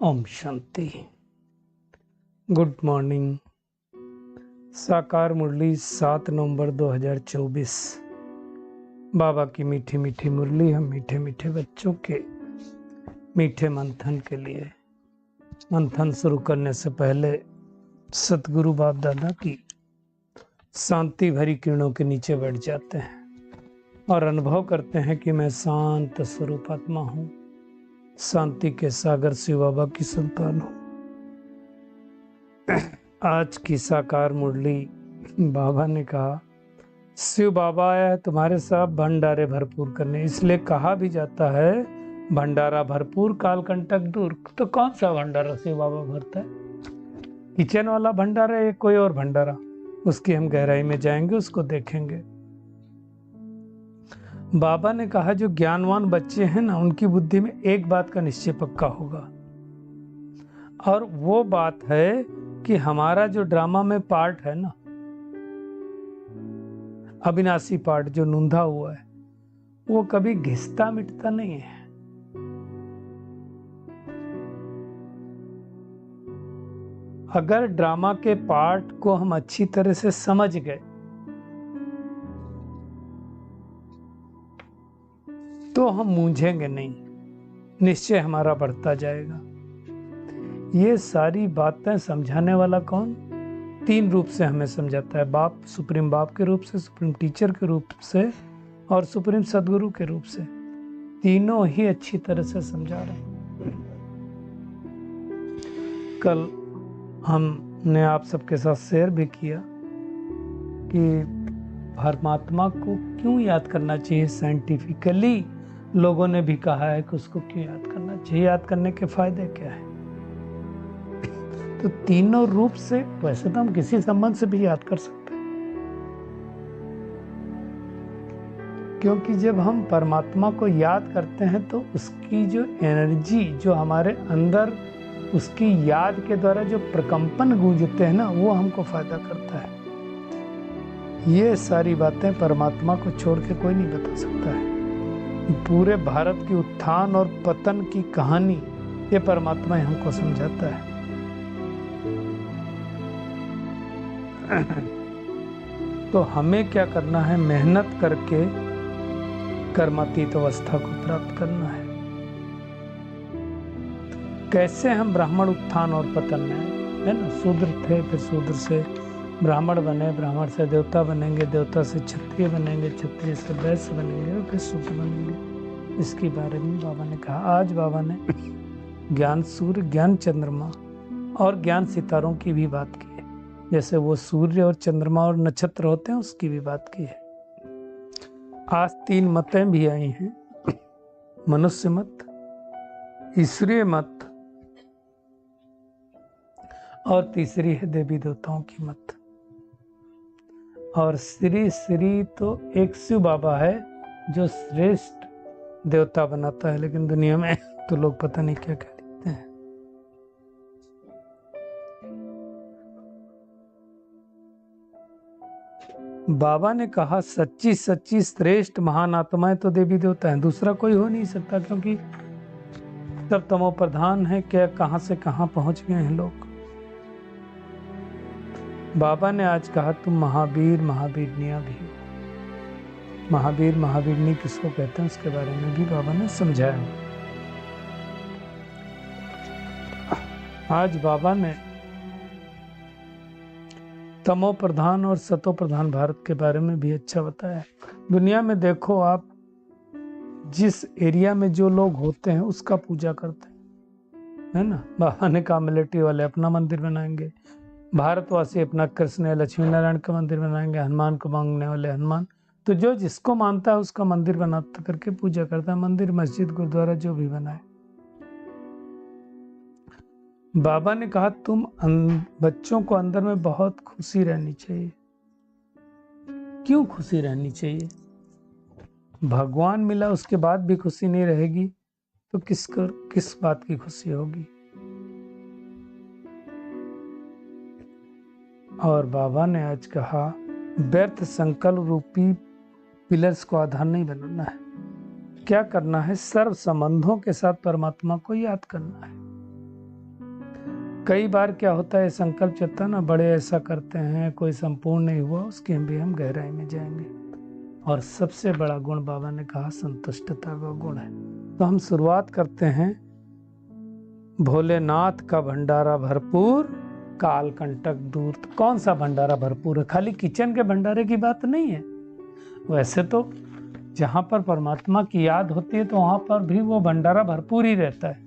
Om Shanti. Good morning. साकार मुरली 7 नवंबर 2024। बाबा की मीठी मीठी मुरली हम मीठे मीठे बच्चों के मीठे मंथन के लिए। मंथन शुरू करने से पहले सतगुरु बाप दादा की शांति भरी किरणों के नीचे बैठ जाते हैं और अनुभव करते हैं कि मैं शांत स्वरूप आत्मा हूँ, शांति के सागर शिव बाबा की संतान हूँ। आज की साकार मुरली बाबा ने कहा, शिव बाबा आया है तुम्हारे साथ भंडारे भरपूर करने, इसलिए कहा भी जाता है भंडारा भरपूर कालकंटक दूर। तो कौन सा भंडारा शिव बाबा भरता है? किचन वाला भंडारा या कोई और भंडारा? उसकी हम गहराई में जाएंगे, उसको देखेंगे। बाबा ने कहा जो ज्ञानवान बच्चे हैं ना, उनकी बुद्धि में एक बात का निश्चय पक्का होगा, और वो बात है कि हमारा जो ड्रामा में पार्ट है ना, अविनाशी पार्ट जो नूंधा हुआ है, वो कभी घिसता मिटता नहीं है। अगर ड्रामा के पार्ट को हम अच्छी तरह से समझ गए तो हम मूंझेंगे नहीं, निश्चय हमारा बढ़ता जाएगा। ये सारी बातें समझाने वाला कौन? 3 रूप से हमें समझाता है। बाप, सुप्रीम बाप के रूप से, सुप्रीम टीचर के रूप से और सुप्रीम सदगुरु के रूप से। तीनों ही अच्छी तरह से समझा रहे हैं। कल हमने आप सबके साथ शेयर भी किया कि परमात्मा को क्यों याद करना चाहिए। साइंटिफिकली लोगों ने भी कहा है कि उसको क्यों याद करना चाहिए, याद करने के फायदे क्या है। तो तीनों रूप से, वैसे तो हम किसी संबंध से भी याद कर सकते हैं, क्योंकि जब हम परमात्मा को याद करते हैं तो उसकी जो एनर्जी जो हमारे अंदर उसकी याद के द्वारा जो प्रकंपन गूंजते हैं ना, वो हमको फायदा करता है। ये सारी बातें परमात्मा को छोड़ के कोई नहीं बता सकता है। पूरे भारत की उत्थान और पतन की कहानी ये परमात्मा ही हमको समझाता है। तो हमें क्या करना है? मेहनत करके कर्मातीत अवस्था को प्राप्त करना है। कैसे हम ब्राह्मण उत्थान और पतन में आए, है ना? शूद्र थे, फिर शूद्र से ब्राह्मण बने, ब्राह्मण से देवता बनेंगे, देवता से क्षत्रिय बनेंगे, क्षत्रिय से वैश्य बनेंगे और फिर शूद्र बनेंगे। इसके बारे में बाबा ने कहा। आज बाबा ने ज्ञान सूर्य, ज्ञान चंद्रमा और ज्ञान सितारों की भी बात की है। जैसे वो सूर्य और चंद्रमा और नक्षत्र होते हैं, उसकी भी बात की है। आज 3 मतें भी आई हैं, मनुष्य मत, ईश्वरीय मत और तीसरी है देवी देवताओं की मत। और श्री तो एक शिव बाबा है जो श्रेष्ठ देवता बनाता है, लेकिन दुनिया में तो लोग पता नहीं क्या क्या लिखते हैं। बाबा ने कहा सच्ची सच्ची श्रेष्ठ महान आत्माएं तो देवी देवता हैं, दूसरा कोई हो नहीं सकता, क्योंकि सब तमो प्रधान है। क्या कहां से कहां पहुंच गए हैं लोग। बाबा ने आज कहा तुम महावीर महावीरनिया भी हो। महावीर महावीरनी किसको कहते हैं उसके बारे में भी बाबा ने समझाया। आज बाबा ने तमो प्रधान और सतो प्रधान भारत के बारे में भी अच्छा बताया। दुनिया में देखो आप, जिस एरिया में जो लोग होते हैं उसका पूजा करते हैं, है ना? बाबा ने कहा मिलिट्री वाले अपना मंदिर बनाएंगे, भारतवासी अपना कृष्ण या लक्ष्मी नारायण का मंदिर बनाएंगे, हनुमान को मांगने वाले हनुमान। तो जो जिसको मानता है उसका मंदिर बनाता करके पूजा करता है। मंदिर, मस्जिद, गुरुद्वारा जो भी बनाए। बाबा ने कहा तुम बच्चों को अंदर में बहुत खुशी रहनी चाहिए। क्यों खुशी रहनी चाहिए? भगवान मिला उसके बाद भी खुशी नहीं रहेगी तो किस बात की खुशी होगी? और बाबा ने आज कहा व्यर्थ संकल्प रूपी पिलर्स को आधार नहीं बनाना है। क्या करना है? सर्व संबंधों के साथ परमात्मा को याद करना है। कई बार क्या होता है, संकल्प चलता है ना, बड़े ऐसा करते हैं, कोई संपूर्ण नहीं हुआ, उसके भी हम गहराई में जाएंगे। और सबसे बड़ा गुण बाबा ने कहा संतुष्टता का गुण है। तो हम शुरुआत करते हैं, भोलेनाथ का भंडारा भरपूर, काल कंटक दूर। तो कौन सा भंडारा भरपूर है? खाली किचन के भंडारे की बात नहीं है। वैसे तो जहाँ पर परमात्मा की याद होती है तो वहाँ पर भी वो भंडारा भरपूर ही रहता है,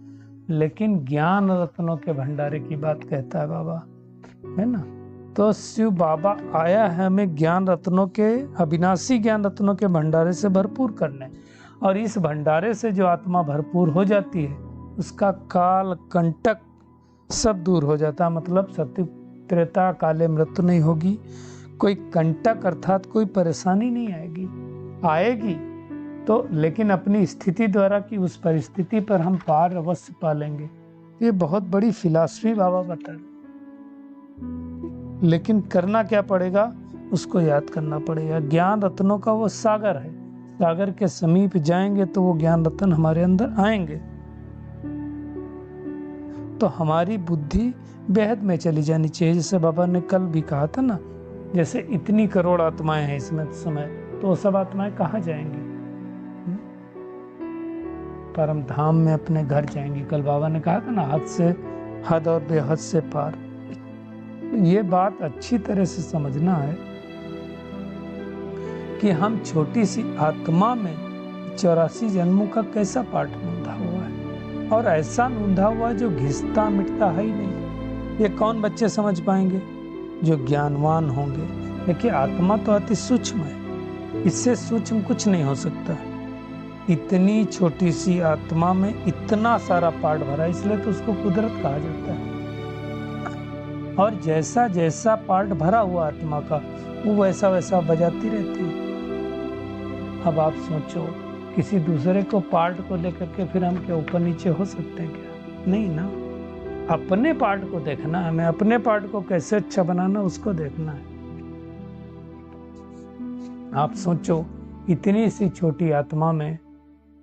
लेकिन ज्ञान रत्नों के भंडारे की बात कहता है बाबा, है ना। तो शिव बाबा आया है हमें ज्ञान रत्नों के, अविनाशी ज्ञान रत्नों के भंडारे से भरपूर करने। और इस भंडारे से जो आत्मा भरपूर हो जाती है, उसका काल कंटक सब दूर हो जाता है। मतलब सत्य त्रेता काले मृत्यु नहीं होगी, कोई कंटक अर्थात कोई परेशानी नहीं आएगी तो, लेकिन अपनी स्थिति द्वारा की उस परिस्थिति पर हम पार अवश्य पा लेंगे। ये बहुत बड़ी फिलॉसफी बाबा बता रहे, लेकिन करना क्या पड़ेगा, उसको याद करना पड़ेगा। ज्ञान रत्नों का वो सागर है, सागर के समीप जाएंगे तो वो ज्ञान रत्न हमारे अंदर आएंगे। तो हमारी बुद्धि बेहद में चली जानी चाहिए। जैसे बाबा ने कल भी कहा था ना, जैसे इतनी करोड़ आत्माएं हैं इसमें समय, तो सब आत्माएं कहाँ जाएंगी? परम धाम में अपने घर जाएंगी। कल बाबा ने कहा था ना, हद से हद और बेहद से पार। ये बात अच्छी तरह से समझना है कि हम छोटी सी आत्मा में 84 जन्मों का कैसा पाठ नूंधा हुआ है, और ऐसा नूंधा हुआ जो घिसता मिटता है ही नहीं। ये कौन बच्चे समझ पाएंगे? जो ज्ञानवान होंगे। देखिए, आत्मा तो अति सूक्ष्म है, इससे सूक्ष्म कुछ नहीं हो सकता। इतनी छोटी सी आत्मा में इतना सारा पार्ट भरा, इसलिए तो उसको कुदरत कहा जाता है। और जैसा जैसा पार्ट भरा हुआ आत्मा का, वो वैसा वैसा बजाती रहती है। अब आप सोचो, किसी दूसरे को पार्ट को लेकर के फिर हम क्या ऊपर नीचे हो सकते हैं क्या? नहीं ना। अपने पार्ट को देखना है, हमें अपने पार्ट को कैसे अच्छा बनाना, उसको देखना है। आप सोचो, इतनी सी छोटी आत्मा में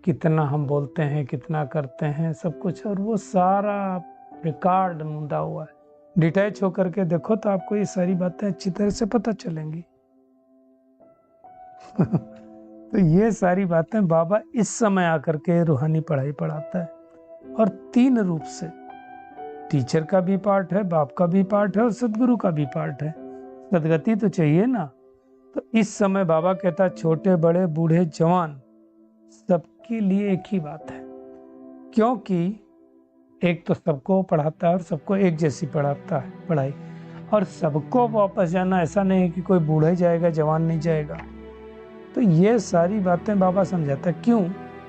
कितना हम बोलते हैं, कितना करते हैं, सब कुछ, और वो सारा रिकॉर्ड नूंदा हुआ है। डिटैच होकर के देखो तो आपको ये सारी बातें अच्छी तरह से पता चलेंगी। तो ये सारी बातें बाबा इस समय आकर के रूहानी पढ़ाई पढ़ाता है, और 3 रूप से। टीचर का भी पार्ट है, बाप का भी पार्ट है, और सदगुरु का भी पार्ट है। सदगति तो चाहिए ना। तो इस समय बाबा कहता है, छोटे बड़े बूढ़े जवान सबके लिए एक ही बात है, क्योंकि एक तो सबको पढ़ाता है और सबको एक जैसी पढ़ाता है पढ़ाई, और सबको वापस जाना, ऐसा नहीं है कि कोई बूढ़ा ही जाएगा जवान नहीं जाएगा। तो ये सारी बातें बाबा समझाता है। क्यों?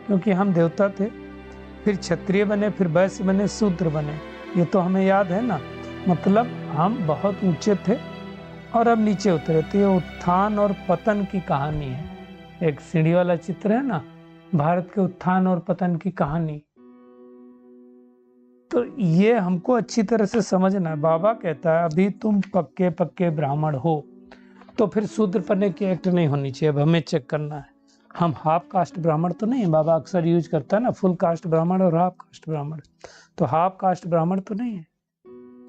क्योंकि हम देवता थे, फिर क्षत्रिय बने, फिर वैश्य बने, शूद्र बने। ये तो हमें याद है ना। मतलब हम बहुत ऊंचे थे और अब नीचे उतरे। तो ये उत्थान और पतन की कहानी है। एक सीढ़ी वाला चित्र है ना, भारत के उत्थान और पतन की कहानी। तो ये हमको अच्छी तरह से समझना है। बाबा कहता है, अभी तुम पक्के पक्के ब्राह्मण हो, तो फिर शूद्र पन्ने की एक्ट नहीं होनी चाहिए। अब हमें चेक करना है, हम हाफ कास्ट ब्राह्मण तो नहीं है। बाबा अक्सर यूज करता है ना, फुल कास्ट ब्राह्मण और हाफ कास्ट ब्राह्मण। तो हाफ कास्ट ब्राह्मण तो नहीं है,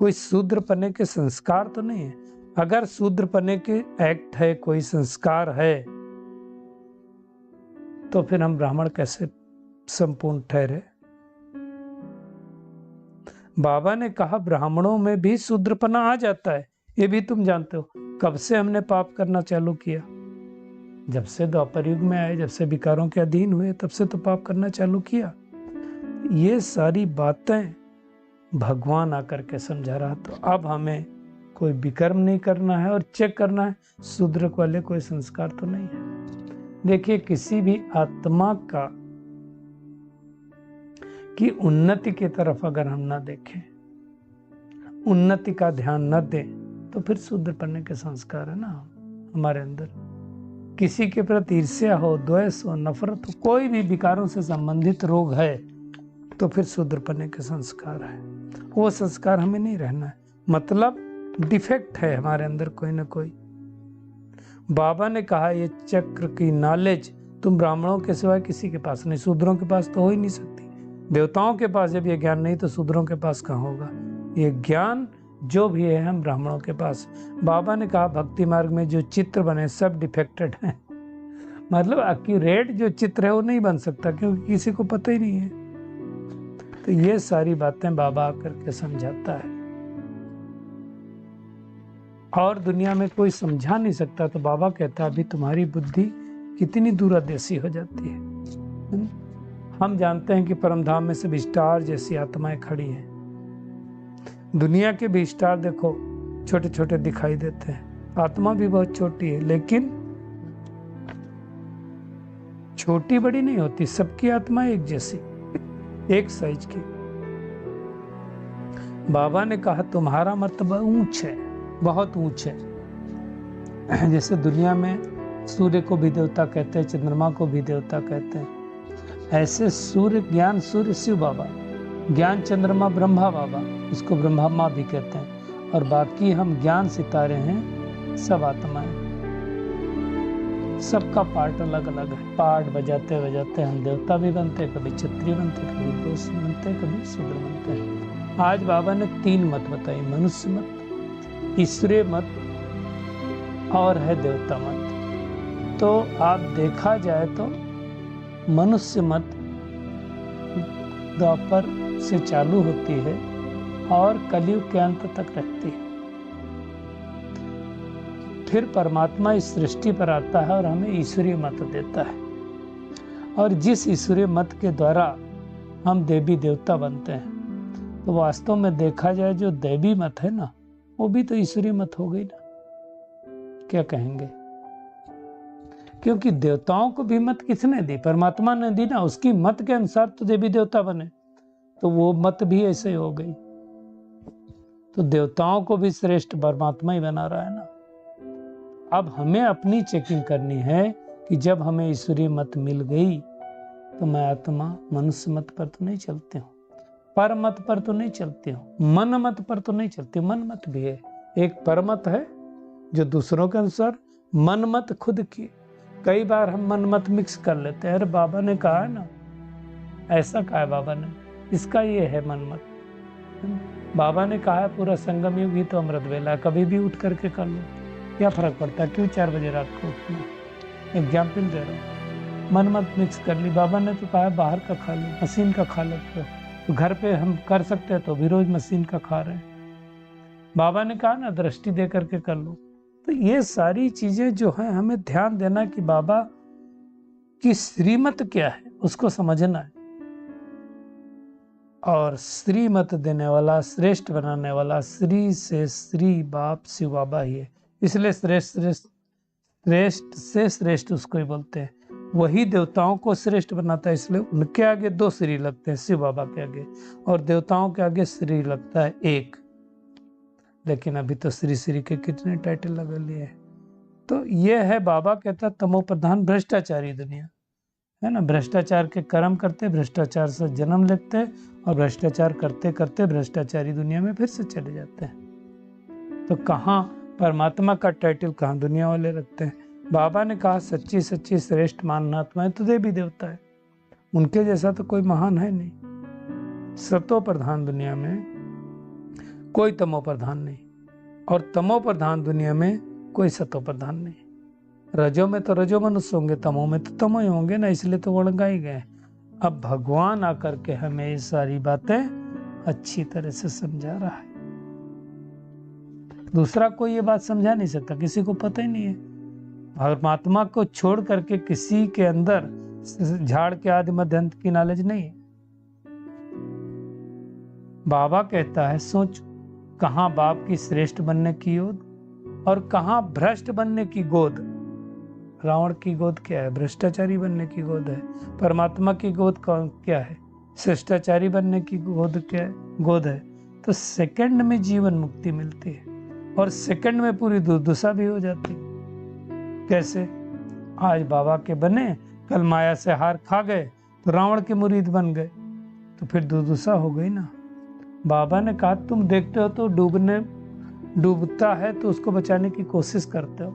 कोई शूद्र पन्ने के संस्कार तो नहीं है। अगर शूद्र पन्ने के एक्ट है, कोई संस्कार है, तो फिर हम ब्राह्मण कैसे संपूर्ण ठहरे? बाबा ने कहा, ब्राह्मणों में भी शूद्रपना आ जाता है, ये भी तुम जानते हो। कब से हमने पाप करना चालू किया? जब से द्वापर युग में आए, जब से विकारों के अधीन हुए, तब से तो पाप करना चालू किया। ये सारी बातें भगवान आकर के समझा रहा। तो अब हमें कोई विकर्म नहीं करना है और चेक करना है शूद्र वाले कोई संस्कार तो नहीं है। देखिए, किसी भी आत्मा का की उन्नति की तरफ अगर हम ना देखें, उन्नति का ध्यान न दें, तो फिर शूद्र पन्ने के संस्कार है ना हमारे अंदर। किसी के प्रति ईर्ष्या हो, द्वेष हो, नफरत हो, कोई भी विकारों से संबंधित रोग है, तो फिर शूद्र पन्ने के संस्कार है। वो संस्कार हमें नहीं रहना है। मतलब डिफेक्ट है हमारे अंदर कोई ना कोई। बाबा ने कहा, ये चक्र की नॉलेज तुम ब्राह्मणों के सिवाय किसी के पास नहीं, शूद्रों के पास तो हो ही नहीं सकती। देवताओं के पास जब ये ज्ञान नहीं, तो शूद्रों के पास कहाँ होगा? ये ज्ञान जो भी है हम ब्राह्मणों के पास। बाबा ने कहा भक्ति मार्ग में जो चित्र बने सब डिफेक्टेड हैं, मतलब एक्यूरेट जो चित्र है वो नहीं बन सकता, क्योंकि किसी को पता ही नहीं है। तो ये सारी बातें बाबा आकर के समझाता है, और दुनिया में कोई समझा नहीं सकता। तो बाबा कहता है अभी तुम्हारी बुद्धि कितनी दूरदेशी हो जाती है। हम जानते हैं कि परमधाम में सब स्टार जैसी आत्माएं खड़ी हैं। दुनिया के भी स्टार देखो छोटे छोटे दिखाई देते हैं, आत्मा भी बहुत छोटी है, लेकिन छोटी बड़ी नहीं होती, सबकी आत्मा एक जैसी, एक साइज की। बाबा ने कहा तुम्हारा मर्तबा ऊंच है, बहुत ऊंच है। जैसे दुनिया में सूर्य को भी देवता कहते हैं, चंद्रमा को भी देवता कहते हैं, ऐसे सूर्य ज्ञान सूर्य शिव बाबा, ज्ञान चंद्रमा ब्रह्मा बाबा, उसको ब्रह्मा माँ भी कहते हैं, और बाकी हम ज्ञान सितारे हैं, सब आत्माएं। सबका पार्ट अलग अलग है। पार्ट बजाते बजाते हम देवता भी बनते, कभी क्षत्रिय बनते, कभी वैश्य बनते, कभी शूद्र बनते हैं। आज बाबा ने 3 मत बताई, मनुष्य मत, ईश्वरीय मत और है देवता मत। तो आप देखा जाए तो मनुष्य मत द्वापर से चालू होती है और कलयुग के अंत तक रहती है। फिर परमात्मा इस सृष्टि पर आता है और हमें ईश्वरीय मत देता है, और जिस ईश्वरीय मत के द्वारा हम देवी देवता बनते हैं, तो वास्तव में देखा जाए जो देवी मत है ना, वो भी तो ईश्वरीय मत हो गई ना। क्या कहेंगे? क्योंकि देवताओं को भी मत किसने दी? परमात्मा ने दी ना, उसकी मत के अनुसार तो देवी देवता बने, तो वो मत भी ऐसे हो गई। तो देवताओं को भी श्रेष्ठ परमात्मा ही बना रहा है ना। अब हमें अपनी चेकिंग करनी है कि जब हमें ईश्वरीय मत मिल गई, तो मैं आत्मा मनुष्य मत पर तो नहीं चलती हूँ, पर मत पर तो नहीं चलती हूँ, मन मत पर तो नहीं चलती। मन मत भी है, एक पर मत है जो दूसरों के अनुसार, मन मत खुद की। कई बार हम मन मत मिक्स कर लेते हैं। अरे बाबा ने कहा है ना, ऐसा कहा है बाबा ने, इसका ये है मन मत। बाबा ने कहा है पूरा संगम युग ही तो अमृत वेला, कभी भी उठ करके कर लो, क्या फर्क पड़ता है? क्यों 4 बजे रात को उठना? एग्जाम्पल दे रहा हूँ, मन मत मिक्स कर ली। बाबा ने तो कहा बाहर का खा लो, मशीन का खा लेते हो, तो घर पे हम कर सकते हैं तो भी रोज मशीन का खा रहे हैं। बाबा ने कहा ना दृष्टि दे करके कर लो। तो ये सारी चीजें जो है हमें ध्यान देना कि बाबा की श्रीमत क्या है, उसको समझना है। और श्रीमत देने वाला, श्रेष्ठ बनाने वाला, श्री से श्री बाप शिव बाबा ही है। इसलिए श्रेष्ठ श्रेष्ठ श्रेष्ठ से श्रेष्ठ उसको ही बोलते हैं। वही देवताओं को श्रेष्ठ बनाता है, इसलिए उनके आगे 2 श्री लगते हैं, शिव बाबा के आगे, और देवताओं के आगे श्री लगता है 1। लेकिन अभी तो श्री श्री के कितने टाइटल लगा लिए हैं। तो ये है, बाबा कहता तमो प्रधान भ्रष्टाचारी दुनिया है ना। भ्रष्टाचार के कर्म करते, भ्रष्टाचार से जन्म लेते हैं, और भ्रष्टाचार करते करते भ्रष्टाचारी दुनिया में फिर से चले जाते हैं। तो कहाँ परमात्मा का टाइटल कहाँ दुनिया वाले रखते हैं? बाबा ने कहा सच्ची सच्ची श्रेष्ठ माननात्मा है तो देवी देवता है, उनके जैसा तो कोई महान है नहीं। सतो प्रधान दुनिया में कोई तमो प्रधान नहीं, और तमो प्रधान दुनिया में कोई सतो प्रधान नहीं। रजो में तो रजो मनुष्य होंगे, तमो में तो तमो ही होंगे ना, इसलिए तो वणगाई गए। अब भगवान आकर के हमें ये सारी बातें अच्छी तरह से समझा रहा है। दूसरा कोई ये बात समझा नहीं सकता, किसी को पता ही नहीं है। परमात्मा को छोड़ करके किसी के अंदर झाड़ के आदि मध्य अंत की नॉलेज नहीं है। बाबा कहता है सोच, कहाँ बाप की श्रेष्ठ बनने की गोद और कहाँ भ्रष्ट बनने की गोद। रावण की गोद क्या है? भ्रष्टाचारी बनने की गोद है। परमात्मा की गोद क्या है? शिष्टाचारी बनने की गोद क्या है? गोद है। तो सेकंड में जीवन मुक्ति मिलती है, और सेकंड में पूरी दुर्दशा भी हो जाती है। कैसे? आज बाबा के बने, कल माया से हार खा गए तो रावण के मुरीद बन गए, तो फिर दुर्दशा हो गई ना। बाबा ने कहा तुम देखते हो तो डूबता है तो उसको बचाने की कोशिश करते हो,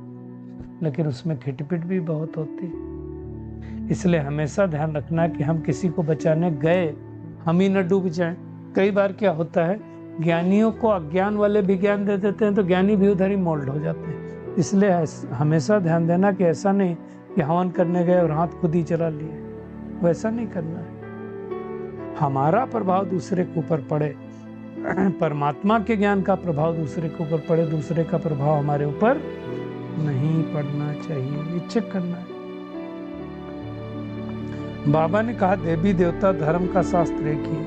लेकिन उसमें खिटपिट भी बहुत होती है। इसलिए हमेशा ध्यान रखना कि हम किसी को बचाने गए हम ही न डूब जाएं। कई बार क्या होता है ज्ञानियों को अज्ञान वाले भी ज्ञान दे देते हैं तो ज्ञानी भी उधर ही मोल्ड हो जाते हैं। इसलिए हमेशा ध्यान देना कि ऐसा नहीं कि हवन करने गए और हाथ खुद ही चला लिए, वैसा नहीं करना है। हमारा प्रभाव दूसरे के ऊपर पड़े, परमात्मा के ज्ञान का प्रभाव दूसरे के ऊपर पड़े, दूसरे का प्रभाव हमारे ऊपर नहीं पड़ना चाहिए, ये चेक करना है। बाबा ने कहा देवी देवता धर्म का शास्त्र एक ही है,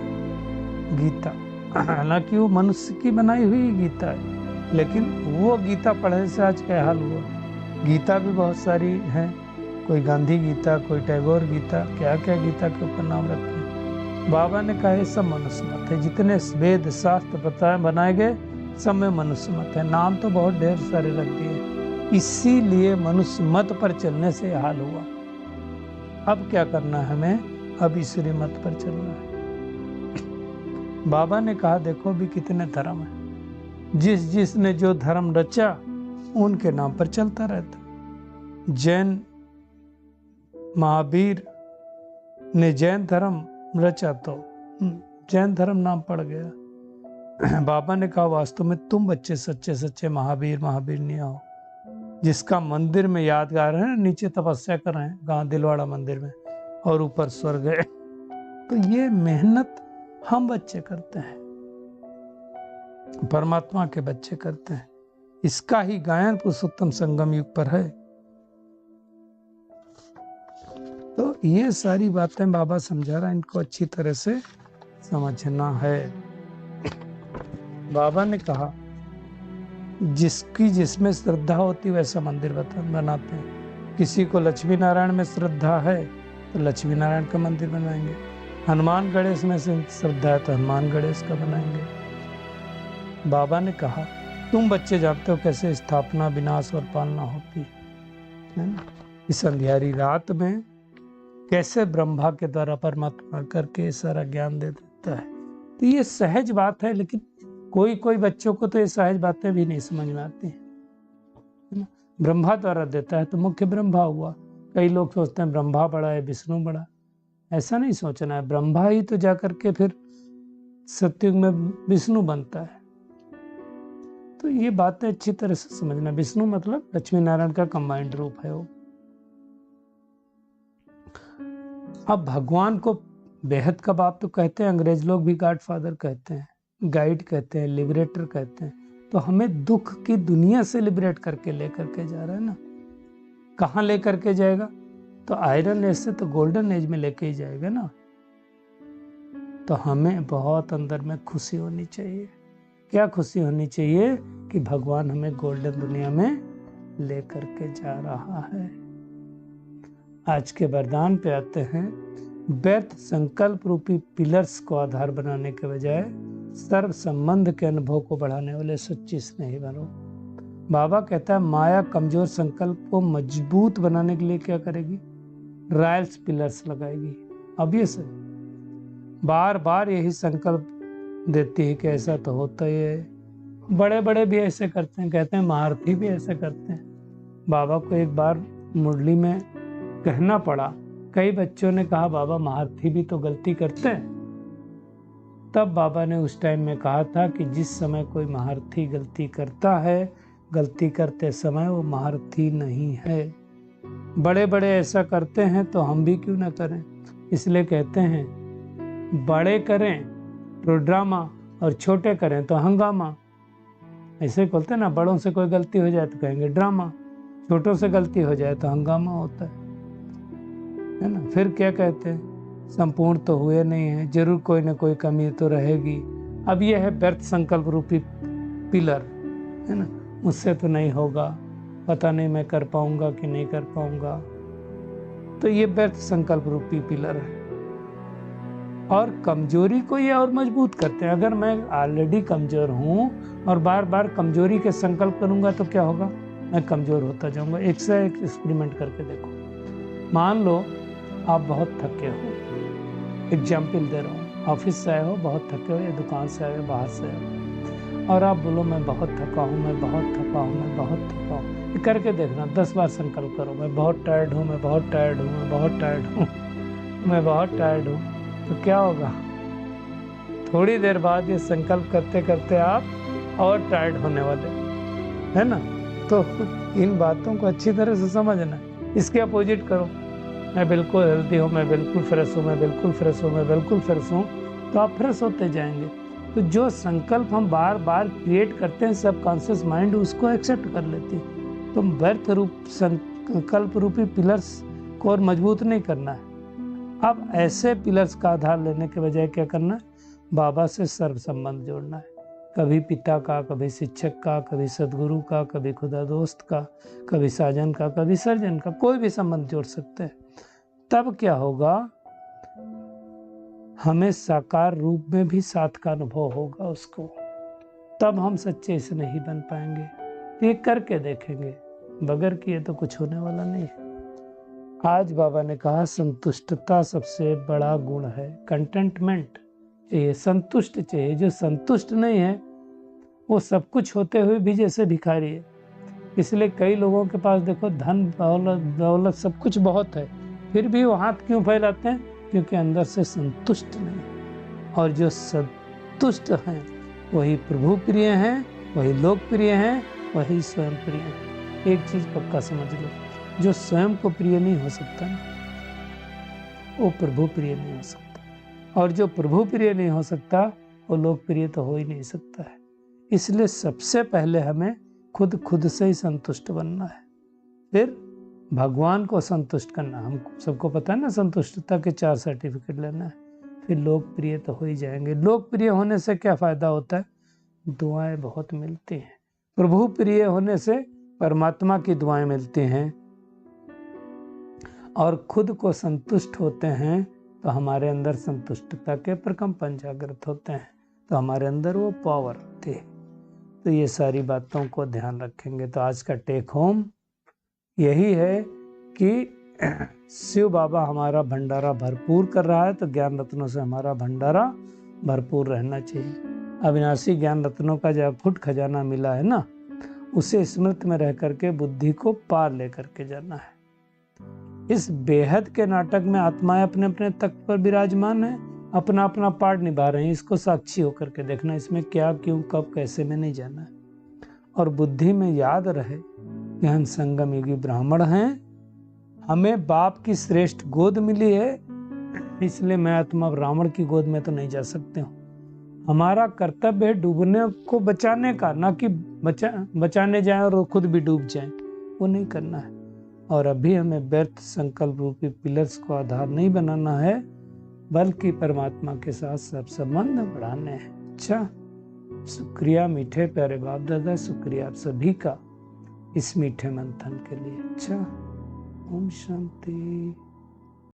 गीता। हालांकि वो मनुष्य की बनाई हुई गीता है, लेकिन वो गीता पढ़ने से आज क्या हाल हुआ। गीता भी बहुत सारी हैं, कोई गांधी गीता, कोई टैगोर गीता, क्या क्या गीता के ऊपर नाम रखे। बाबा ने कहा ये सब मनुष्य मत है, जितने वेद शास्त्र बनाए गए सब में मनुष्य मत है। नाम तो बहुत ढेर सारे रख दिए, इसीलिए मनुष्य मत पर चलने से हाल हुआ। अब क्या करना है हमें, अब ईश्वरी मत पर चलना है। बाबा ने कहा देखो भी कितने धर्म है, जिसने जो धर्म रचा उनके नाम पर चलता रहता। जैन महावीर ने जैन धर्म रचा तो जैन धर्म नाम पड़ गया। बाबा ने कहा वास्तव में तुम बच्चे सच्चे सच्चे महावीर नहीं हो, जिसका मंदिर में यादगार है, नीचे तपस्या कर रहे हैं गांव दिलवाड़ा मंदिर में और ऊपर स्वर्ग है। तो ये मेहनत हम बच्चे करते हैं, परमात्मा के बच्चे करते हैं। इसका ही गायन पुरुषोत्तम संगम युग पर है। तो ये सारी बातें बाबा समझा रहा है, इनको अच्छी तरह से समझना है। बाबा ने कहा जिसमें श्रद्धा होती वैसा मंदिर बनाते हैं। किसी को लक्ष्मी नारायण में श्रद्धा है तो लक्ष्मी नारायण का मंदिर बनाएंगे, हनुमान गणेश में श्रद्धा है तो हनुमान गणेश का बनाएंगे। बाबा ने कहा तुम बच्चे जानते हो कैसे स्थापना विनाश और पालना होती है ना। इस अंधियारी रात में कैसे ब्रह्मा के द्वारा परमात्मा करके सारा ज्ञान दे देता है। तो ये सहज बात है, लेकिन कोई बच्चों को तो ये सहज बातें भी नहीं समझ में आती है ना। ब्रह्मा द्वारा देता है तो मुख्य ब्रह्मा हुआ। कई लोग सोचते हैं ब्रह्मा बड़ा है विष्णु बड़ा, ऐसा नहीं सोचना है। ब्रह्मा ही तो जाकर के फिर सतयुग में विष्णु बनता है। तो ये बातें अच्छी तरह से समझना। विष्णु मतलब लक्ष्मी नारायण का कंबाइंड रूप है वो। अब भगवान को बेहद का बाप तो कहते हैं, अंग्रेज लोग भी गॉड फादर कहते हैं, गाइड कहते हैं, लिबरेटर कहते हैं। तो हमें दुख की दुनिया से लिबरेट करके लेकर के जा रहा है ना। कहाँ लेकर के जाएगा, तो आयरन एज से तो गोल्डन एज में लेके ही जाएगा ना। तो हमें बहुत अंदर में खुशी होनी चाहिए। क्या खुशी होनी चाहिए कि भगवान हमें गोल्डन दुनिया में लेकर के जा रहा है। आज के वरदान पे आते हैं। व्यर्थ संकल्प रूपी पिलर्स को आधार बनाने के बजाय सर्व संबंध के अनुभव को बढ़ाने वाले सच्ची स्नेही बनो। बाबा कहता है माया कमजोर संकल्प को मजबूत बनाने के लिए क्या करेगी, रॉयल्स पिलर्स लगाएगी। अब ये से बार बार यही संकल्प देती है कि ऐसा तो होता ही है। बड़े बड़े भी ऐसे करते हैं, कहते हैं महारथी भी ऐसे करते हैं। बाबा को एक बार मुरली में कहना पड़ा, कई बच्चों ने कहा बाबा महारथी भी तो गलती करते हैं। तब बाबा ने उस टाइम में कहा था कि जिस समय कोई महारथी गलती करता है, गलती करते समय वो महारथी नहीं है। बड़े बड़े ऐसा करते हैं तो हम भी क्यों ना करें। इसलिए कहते हैं बड़े करें तो ड्रामा और छोटे करें तो हंगामा। ऐसे बोलते हैं ना, बड़ों से कोई गलती हो जाए तो कहेंगे ड्रामा, छोटों से गलती हो जाए तो हंगामा होता है ना। फिर क्या कहते हैं, संपूर्ण तो हुए नहीं है, जरूर कोई ना कोई कमी तो रहेगी। अब यह है व्यर्थ संकल्प रूपी पिलर, है ना। मुझसे तो नहीं होगा, पता नहीं मैं कर पाऊंगा कि नहीं कर पाऊंगा। तो ये व्यर्थ संकल्प रूपी पिलर है। और कमजोरी को ये और मजबूत करते हैं। अगर मैं ऑलरेडी कमजोर हूँ और बार बार कमजोरी के संकल्प करूंगा तो क्या होगा, मैं कमजोर होता जाऊंगा। एक से एक एक्सपेरिमेंट करके देखो। मान लो आप बहुत थके हो, एग्जाम्पल दे रहा हूँ, ऑफिस से आए हो, बहुत थके हो, या दुकान से आए हो, बाहर से आए हो, और आप बोलो मैं बहुत थका हूँ, मैं बहुत थका हूँ, मैं बहुत थका हूँ। ये करके देखना, 10 बार संकल्प करो, मैं बहुत टायर्ड हूँ, मैं बहुत टायर्ड हूँ, मैं बहुत टायर्ड हूँ, मैं बहुत टायर्ड हूँ। तो क्या होगा, थोड़ी देर बाद ये संकल्प करते करते आप और टायर्ड होने वाले, है ना। तो इन बातों को अच्छी तरह से समझना। इसके अपोजिट करो, मैं बिल्कुल हेल्दी हूँ, मैं बिल्कुल फ्रेश हूँ, मैं बिल्कुल फ्रेश हूँ, मैं बिल्कुल फ्रेश हूँ, तो आप फ्रेश होते जाएंगे। तो जो संकल्प हम बार बार क्रिएट करते हैं, सब कॉन्शियस माइंड उसको एक्सेप्ट कर लेती है। तो व्यर्थ रूप संकल्प रूपी पिलर्स को और मजबूत नहीं करना है। अब ऐसे पिलर्स का आधार लेने के बजाय क्या करना है, बाबा से सर्व संबंध जोड़ना है। कभी पिता का, कभी शिक्षक का, कभी सदगुरु का, कभी खुदा दोस्त का, कभी साजन का, कभी सर्जन का, कोई भी संबंध जोड़ सकते हैं। तब क्या होगा, हमें साकार रूप में भी साथ का अनुभव होगा उसको। तब हम सच्चे से नहीं बन पाएंगे। ये करके देखेंगे, बगैर किए तो कुछ होने वाला नहीं है। आज बाबा ने कहा संतुष्टता सबसे बड़ा गुण है। कंटेंटमेंट चाहिए, संतुष्ट चाहिए। जो संतुष्ट नहीं है वो सब कुछ होते हुए भी जैसे भिखारी है। इसलिए कई लोगों के पास देखो धन दौलत सब कुछ बहुत है, फिर भी वो हाथ क्यों फैलाते हैं, क्योंकि अंदर से संतुष्ट नहीं। और जो संतुष्ट हैं वही प्रभु प्रिय हैं, वही लोकप्रिय हैं, वही स्वयं प्रिय हैं। एक चीज पक्का समझ लो, जो स्वयं को प्रिय नहीं हो सकता ना, वो प्रभु प्रिय नहीं हो सकता। और जो प्रभु प्रिय नहीं हो सकता, वो लोकप्रिय तो हो ही नहीं सकता है। इसलिए सबसे पहले हमें खुद से ही संतुष्ट बनना है, फिर भगवान को संतुष्ट करना। हम सबको पता है ना, संतुष्टता के 4 सर्टिफिकेट लेना है, फिर लोकप्रिय तो हो ही जाएंगे। लोकप्रिय होने से क्या फायदा होता है, दुआएं बहुत मिलती हैं। प्रभु प्रिय होने से परमात्मा की दुआएं मिलती हैं। और खुद को संतुष्ट होते हैं तो हमारे अंदर संतुष्टता के प्रकंपन जागृत होते हैं, तो हमारे अंदर वो पावर होती है। तो ये सारी बातों को ध्यान रखेंगे। तो आज का टेक होम यही है कि शिव बाबा हमारा भंडारा भरपूर कर रहा है, तो ज्ञान रत्नों से हमारा भंडारा भरपूर रहना चाहिए। अविनाशी ज्ञान रत्नों का जो अखुट खजाना मिला है ना, उसे स्मृति में रह करके बुद्धि को पार लेकर के जाना है। इस बेहद के नाटक में आत्माएं अपने अपने तख्त पर विराजमान है, अपना अपना पार्ट निभा रहे हैं। इसको साक्षी होकर के देखना, इसमें क्या, क्यों, कब, कैसे में नहीं जाना है। और बुद्धि में याद रहे कि हम संगम युगी ब्राह्मण हैं, हमें बाप की श्रेष्ठ गोद मिली है, इसलिए मैं आत्मा ब्राह्मण की गोद में तो नहीं जा सकते हूँ। हमारा कर्तव्य है डूबने को बचाने का, ना कि बचाने जाए और खुद भी डूब जाए, वो नहीं करना है। और अभी हमें व्यर्थ संकल्प रूपी पिलर्स को आधार नहीं बनाना है, बल्कि परमात्मा के साथ सब संबंध बढ़ाने हैं। अच्छा, शुक्रिया मीठे प्यारे बाप दादा, शुक्रिया आप सभी का इस मीठे मंथन के लिए। अच्छा, ओम शांति।